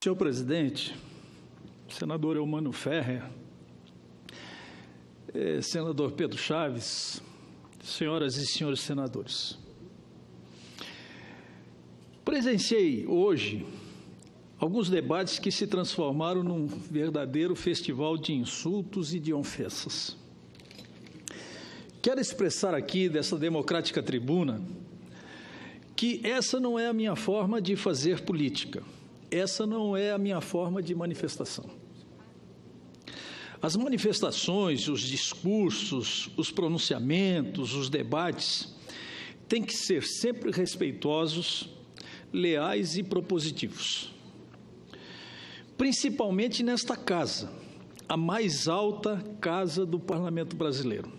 Senhor presidente, senador Eumano Ferrer, senador Pedro Chaves, senhoras e senhores senadores, presenciei hoje alguns debates que se transformaram num verdadeiro festival de insultos e de ofensas. Quero expressar aqui, dessa democrática tribuna, que essa não é a minha forma de fazer política, essa não é a minha forma de manifestação. As manifestações, os discursos, os pronunciamentos, os debates têm que ser sempre respeitosos, leais e propositivos. Principalmente nesta casa, a mais alta casa do Parlamento brasileiro.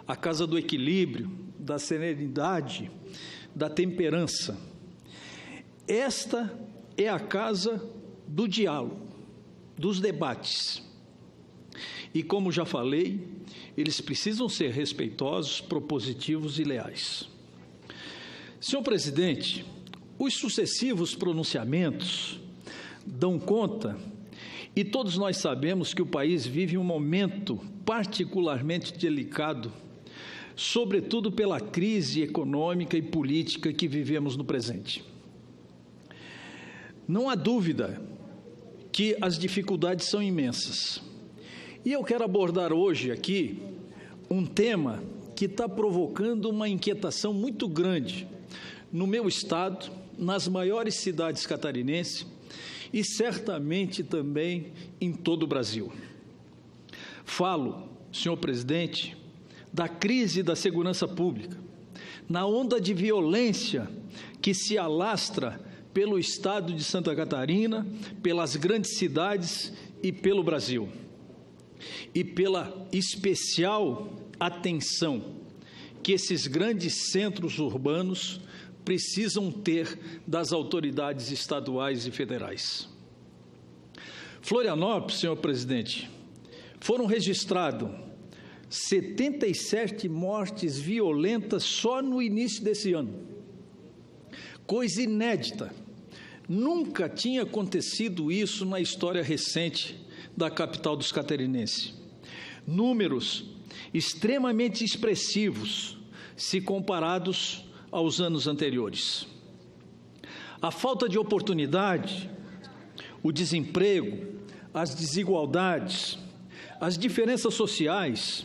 A casa do equilíbrio, da serenidade, da temperança. Esta é a casa do diálogo, dos debates. E, como já falei, eles precisam ser respeitosos, propositivos e leais. Senhor presidente, os sucessivos pronunciamentos dão conta, e todos nós sabemos que o país vive um momento particularmente delicado, sobretudo pela crise econômica e política que vivemos no presente. Não há dúvida que as dificuldades são imensas. E eu quero abordar hoje aqui um tema que está provocando uma inquietação muito grande no meu estado, nas maiores cidades catarinenses e certamente também em todo o Brasil. Falo, senhor presidente, da crise da segurança pública, na onda de violência que se alastra pelo estado de Santa Catarina, pelas grandes cidades e pelo Brasil, e pela especial atenção que esses grandes centros urbanos precisam ter das autoridades estaduais e federais. Florianópolis, senhor presidente, foram registrados 77 mortes violentas só no início desse ano. Coisa inédita. Nunca tinha acontecido isso na história recente da capital dos catarinenses. Números extremamente expressivos se comparados aos anos anteriores. A falta de oportunidade, o desemprego, as desigualdades, as diferenças sociais,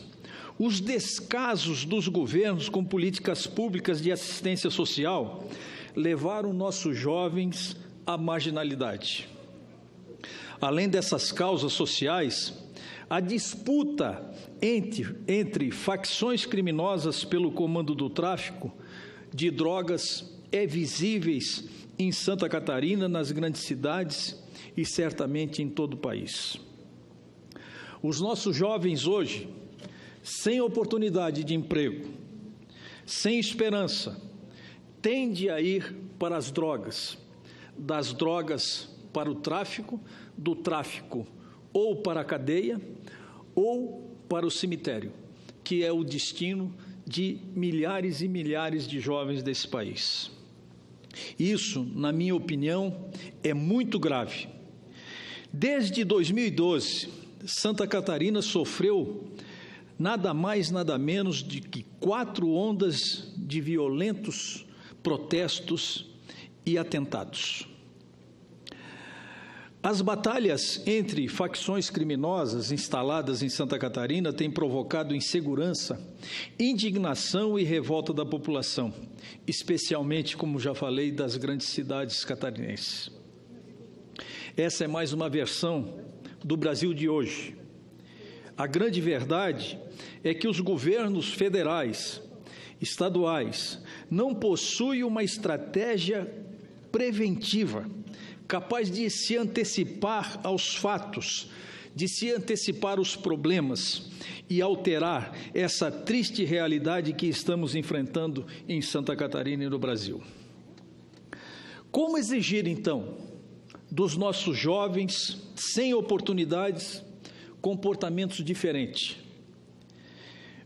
os descasos dos governos com políticas públicas de assistência social levaram nossos jovens à marginalidade. Além dessas causas sociais, a disputa entre facções criminosas pelo comando do tráfico de drogas é visíveis em Santa Catarina, nas grandes cidades e certamente em todo o país. Os nossos jovens hoje, sem oportunidade de emprego, sem esperança, tendem a ir para as drogas, das drogas para o tráfico, do tráfico ou para a cadeia ou para o cemitério, que é o destino de milhares e milhares de jovens desse país. Isso, na minha opinião, é muito grave. Desde 2012, Santa Catarina sofreu nada mais, nada menos de que 4 ondas de violentos protestos e atentados. As batalhas entre facções criminosas instaladas em Santa Catarina têm provocado insegurança, indignação e revolta da população, especialmente, como já falei, das grandes cidades catarinenses. Essa é mais uma versão do Brasil de hoje. A grande verdade é que os governos federais, estaduais, não possuem uma estratégia preventiva capaz de se antecipar aos fatos, de se antecipar os problemas e alterar essa triste realidade que estamos enfrentando em Santa Catarina e no Brasil. Como exigir, então, dos nossos jovens, sem oportunidades, comportamentos diferentes?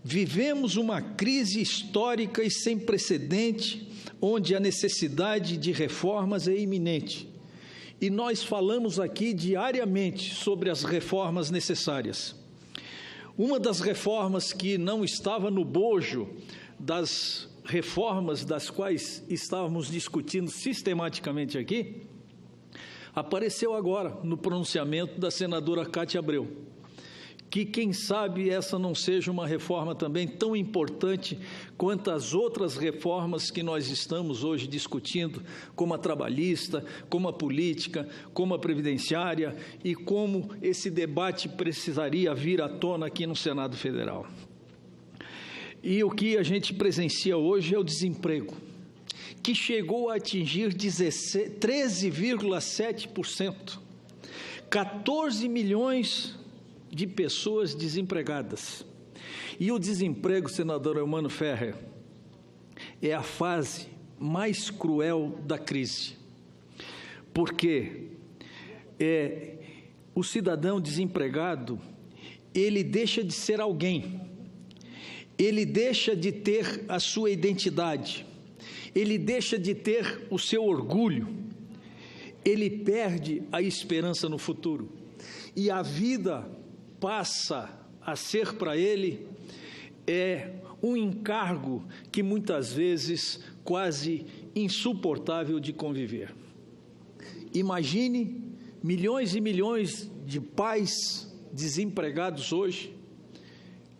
Vivemos uma crise histórica e sem precedente, onde a necessidade de reformas é iminente. e nós falamos aqui diariamente sobre as reformas necessárias. Uma das reformas que não estava no bojo das reformas das quais estávamos discutindo sistematicamente aqui, apareceu agora no pronunciamento da senadora Cátia Abreu, que quem sabe essa não seja uma reforma também tão importante quanto as outras reformas que nós estamos hoje discutindo, como a trabalhista, como a política, como a previdenciária, e como esse debate precisaria vir à tona aqui no Senado Federal. E o que a gente presencia hoje é o desemprego, que chegou a atingir 13,7%, 14 milhões de pessoas desempregadas. E o desemprego, senador Eumano Ferrer, é a fase mais cruel da crise, porque o cidadão desempregado, ele deixa de ser alguém, ele deixa de ter a sua identidade, ele deixa de ter o seu orgulho, ele perde a esperança no futuro, e a vida passa a ser para ele um encargo que muitas vezes quase insuportável de conviver. Imagine milhões e milhões de pais desempregados hoje,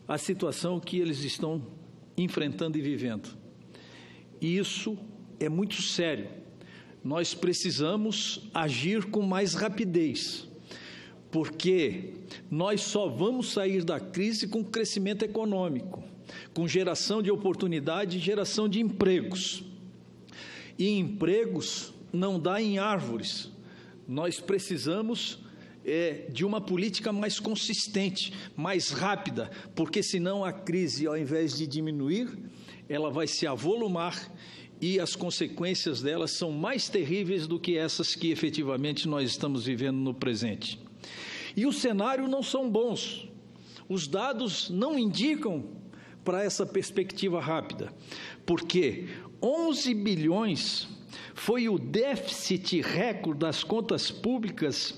a situação que eles estão enfrentando e vivendo. E isso é muito sério. Nós precisamos agir com mais rapidez, porque nós só vamos sair da crise com crescimento econômico, com geração de oportunidade e geração de empregos. E empregos não dá em árvores. Nós precisamos de uma política mais consistente, mais rápida, porque senão a crise, ao invés de diminuir, ela vai se avolumar e as consequências delas são mais terríveis do que essas que efetivamente nós estamos vivendo no presente. E o cenário não são bons, os dados não indicam para essa perspectiva rápida, porque 11 bilhões foi o déficit recorde das contas públicas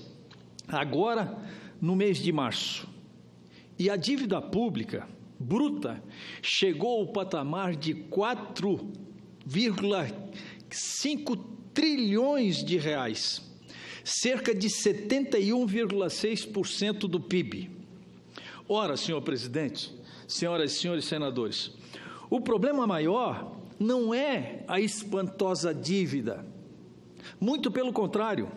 agora no mês de março, e a dívida pública bruta chegou ao patamar de 4,5 trilhões de reais, cerca de 71,6% do PIB. Ora, senhor presidente, senhoras e senhores senadores, o problema maior não é a espantosa dívida, muito pelo contrário,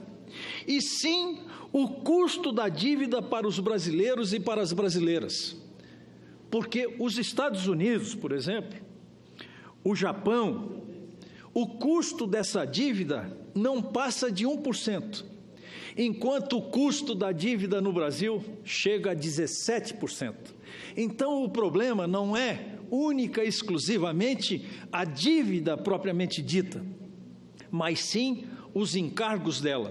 e sim o custo da dívida para os brasileiros e para as brasileiras. Porque os Estados Unidos, por exemplo, o Japão, o custo dessa dívida não passa de 1%, enquanto o custo da dívida no Brasil chega a 17%. Então, o problema não é única e exclusivamente a dívida propriamente dita, mas sim os encargos dela,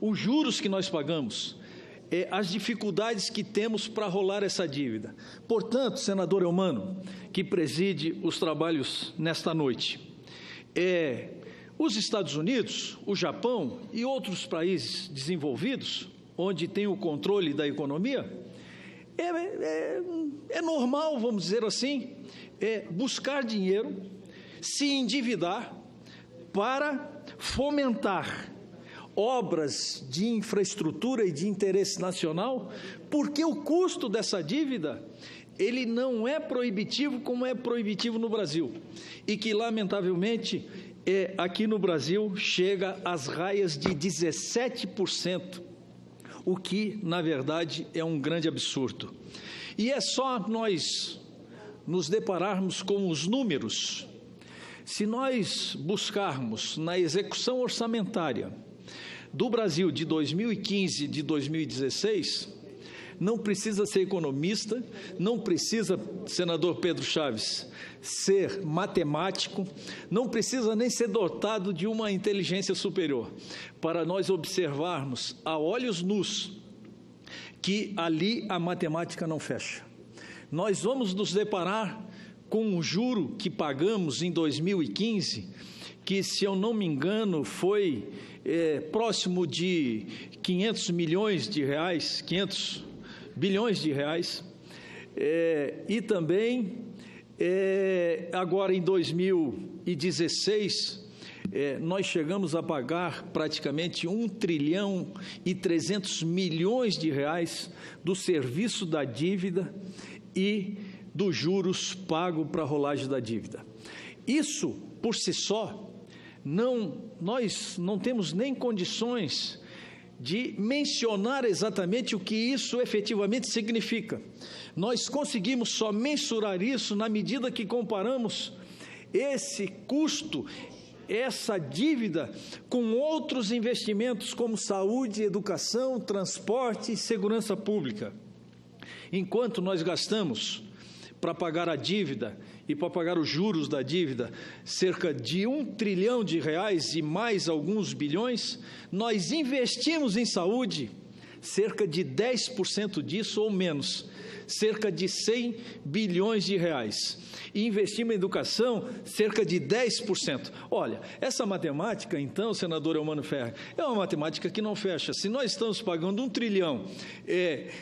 os juros que nós pagamos, as dificuldades que temos para rolar essa dívida. Portanto, senador Eumano, que preside os trabalhos nesta noite, os Estados Unidos, o Japão e outros países desenvolvidos, onde tem o controle da economia, é normal, vamos dizer assim, buscar dinheiro, se endividar para fomentar obras de infraestrutura e de interesse nacional, porque o custo dessa dívida, ele não é proibitivo como é proibitivo no Brasil, e que, lamentavelmente, aqui no Brasil chega às raias de 17%, o que, na verdade, é um grande absurdo. E é só nós nos depararmos com os números. Se nós buscarmos na execução orçamentária do Brasil de 2015 e de 2016, não precisa ser economista, não precisa, senador Pedro Chaves, ser matemático, não precisa nem ser dotado de uma inteligência superior, para nós observarmos a olhos nus que ali a matemática não fecha. Nós vamos nos deparar com um juro que pagamos em 2015, que, se eu não me engano, foi próximo de 500 milhões de reais, 500 bilhões de reais, e também, agora em 2016, nós chegamos a pagar praticamente 1 trilhão e 300 milhões de reais do serviço da dívida e dos juros pagos para a rolagem da dívida. Isso, por si só, nós não temos nem condições de mencionar exatamente o que isso efetivamente significa. Nós conseguimos só mensurar isso na medida que comparamos esse custo, essa dívida, com outros investimentos como saúde, educação, transporte e segurança pública. Enquanto nós gastamos para pagar a dívida e para pagar os juros da dívida cerca de 1 trilhão de reais e mais alguns bilhões, nós investimos em saúde cerca de 10% disso ou menos, cerca de 100 bilhões de reais. E investimos em educação cerca de 10%. Olha, essa matemática, então, senador Eumano Ferreira, é uma matemática que não fecha. Se nós estamos pagando 1 trilhão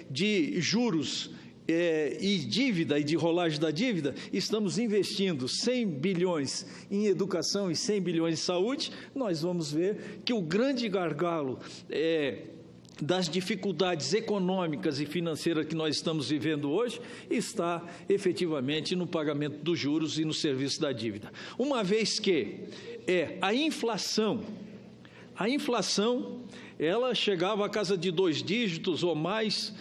de juros e dívida e de rolagem da dívida, estamos investindo 100 bilhões em educação e 100 bilhões em saúde, nós vamos ver que o grande gargalo das dificuldades econômicas e financeiras que nós estamos vivendo hoje está efetivamente no pagamento dos juros e no serviço da dívida. Uma vez que a inflação, ela chegava à casa de 2 dígitos ou mais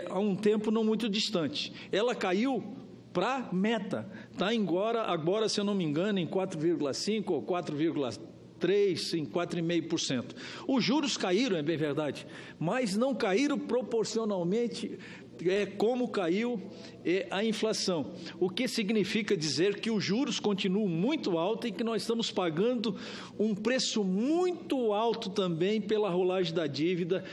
há um tempo não muito distante. Ela caiu para meta, está agora, se eu não me engano, em 4,5% ou 4,3%, em 4,5%. Os juros caíram, é bem verdade, mas não caíram proporcionalmente como caiu a inflação, o que significa dizer que os juros continuam muito altos e que nós estamos pagando um preço muito alto também pela rolagem da dívida,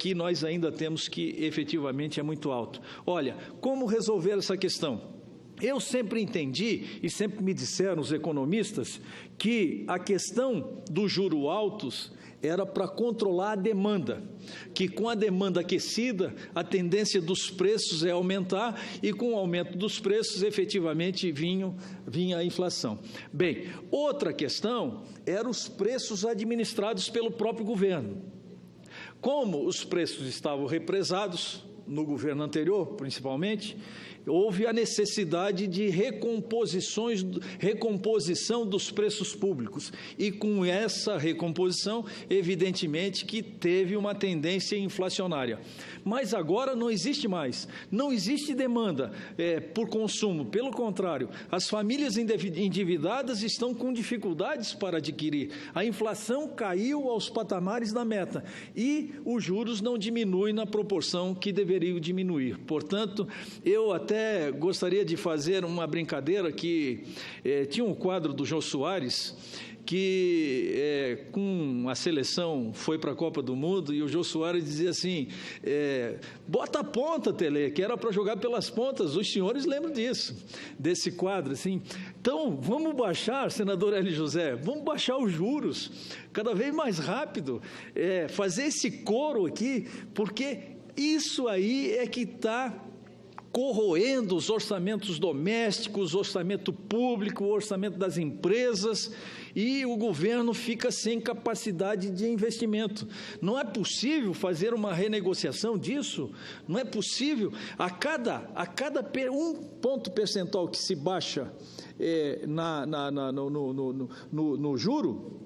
que nós ainda temos, que efetivamente é muito alto. Olha, como resolver essa questão? Eu sempre entendi, e sempre me disseram os economistas, que a questão dos juros altos era para controlar a demanda, que com a demanda aquecida, a tendência dos preços é aumentar, e com o aumento dos preços, efetivamente, vinha a inflação. Bem, outra questão eram os preços administrados pelo próprio governo. Como os preços estavam represados, no governo anterior, principalmente, houve a necessidade de recomposição dos preços públicos, e com essa recomposição, evidentemente que teve uma tendência inflacionária. Mas agora não existe mais, não existe demanda por consumo, pelo contrário, as famílias endividadas estão com dificuldades para adquirir, a inflação caiu aos patamares da meta, e os juros não diminuem na proporção que deveriam diminuir. Portanto, eu até gostaria de fazer uma brincadeira que tinha um quadro do Jô Soares que com a seleção foi para a Copa do Mundo, e o Jô Soares dizia assim, bota a ponta, Tele, que era para jogar pelas pontas. Os senhores lembram disso, desse quadro, assim. Então, vamos baixar, senador Hélio José, vamos baixar os juros cada vez mais rápido, fazer esse coro aqui, porque isso aí é que está corroendo os orçamentos domésticos, o orçamento público, o orçamento das empresas, e o governo fica sem capacidade de investimento. Não é possível fazer uma renegociação disso, não é possível. A cada um ponto percentual que se baixa no juro,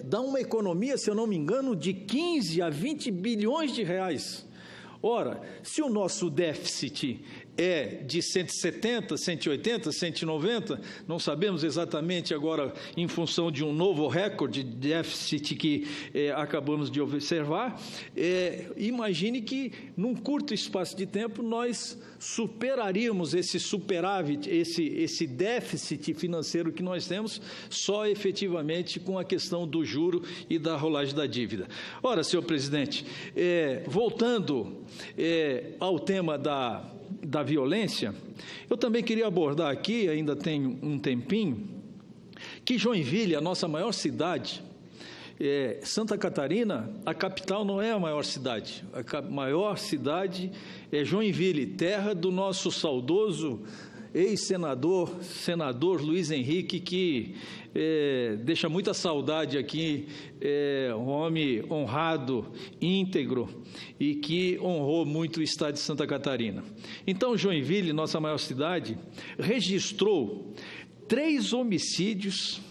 dá uma economia, se eu não me engano, de 15 a 20 bilhões de reais. Ora, se o nosso déficit é de 170, 180, 190, não sabemos exatamente agora, em função de um novo recorde de déficit que acabamos de observar, imagine que num curto espaço de tempo nós superaríamos esse superávit, esse déficit financeiro que nós temos, só efetivamente com a questão do juro e da rolagem da dívida. Ora, senhor presidente, voltando ao tema da violência, eu também queria abordar aqui, ainda tem um tempinho, que Joinville, a nossa maior cidade, Santa Catarina, a capital não é a maior cidade. A maior cidade é Joinville, terra do nosso saudoso senador Luiz Henrique, que deixa muita saudade aqui, um homem honrado, íntegro, e que honrou muito o estado de Santa Catarina. Então, Joinville, nossa maior cidade, registrou 3 homicídios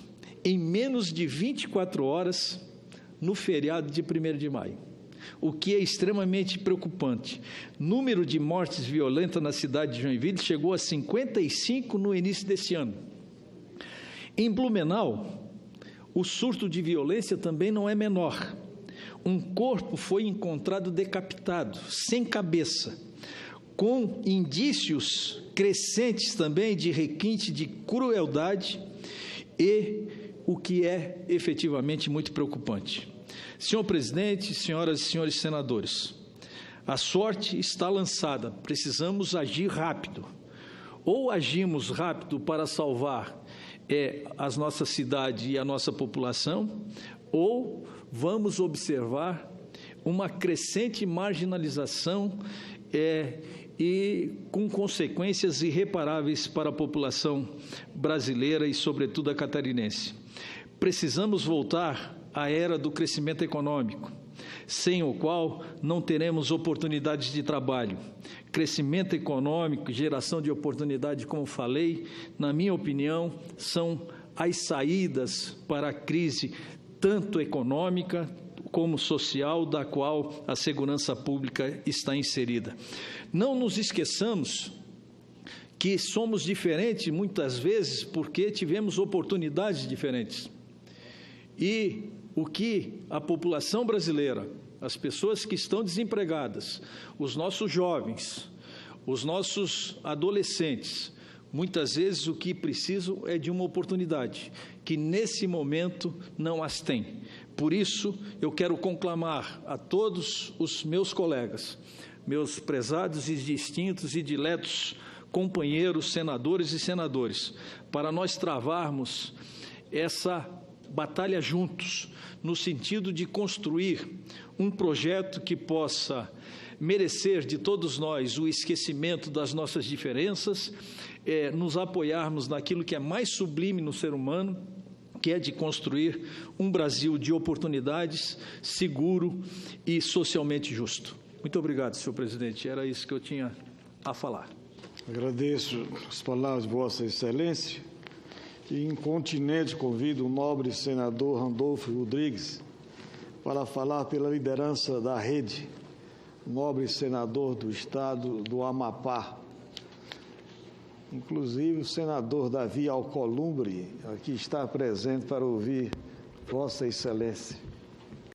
em menos de 24 horas no feriado de 1º de maio, o que é extremamente preocupante. Número de mortes violentas na cidade de Joinville chegou a 55 no início desse ano. Em Blumenau, o surto de violência também não é menor. Um corpo foi encontrado decapitado, sem cabeça, com indícios crescentes também de requinte de crueldade e o que é efetivamente muito preocupante. Senhor presidente, senhoras e senhores senadores, a sorte está lançada, precisamos agir rápido. Ou agimos rápido para salvar as nossas cidades e a nossa população, ou vamos observar uma crescente marginalização e com consequências irreparáveis para a população brasileira e, sobretudo, a catarinense. Precisamos voltar à era do crescimento econômico, sem o qual não teremos oportunidades de trabalho. Crescimento econômico, geração de oportunidade, como falei, na minha opinião, são as saídas para a crise, tanto econômica como social, da qual a segurança pública está inserida. Não nos esqueçamos que somos diferentes muitas vezes porque tivemos oportunidades diferentes. E o que a população brasileira, as pessoas que estão desempregadas, os nossos jovens, os nossos adolescentes, muitas vezes o que precisam é de uma oportunidade, que nesse momento não as têm. Por isso, eu quero conclamar a todos os meus colegas, meus prezados e distintos e diletos companheiros, senadores e senadores, para nós travarmos essa batalha juntos, no sentido de construir um projeto que possa merecer de todos nós o esquecimento das nossas diferenças, nos apoiarmos naquilo que é mais sublime no ser humano, que é de construir um Brasil de oportunidades, seguro e socialmente justo. Muito obrigado, senhor presidente. Era isso que eu tinha a falar. Agradeço as palavras de Vossa Excelência e, incontinente, convido o nobre senador Randolfo Rodrigues para falar pela liderança da rede, nobre senador do estado do Amapá. Inclusive, o senador Davi Alcolumbre aqui está presente para ouvir Vossa Excelência.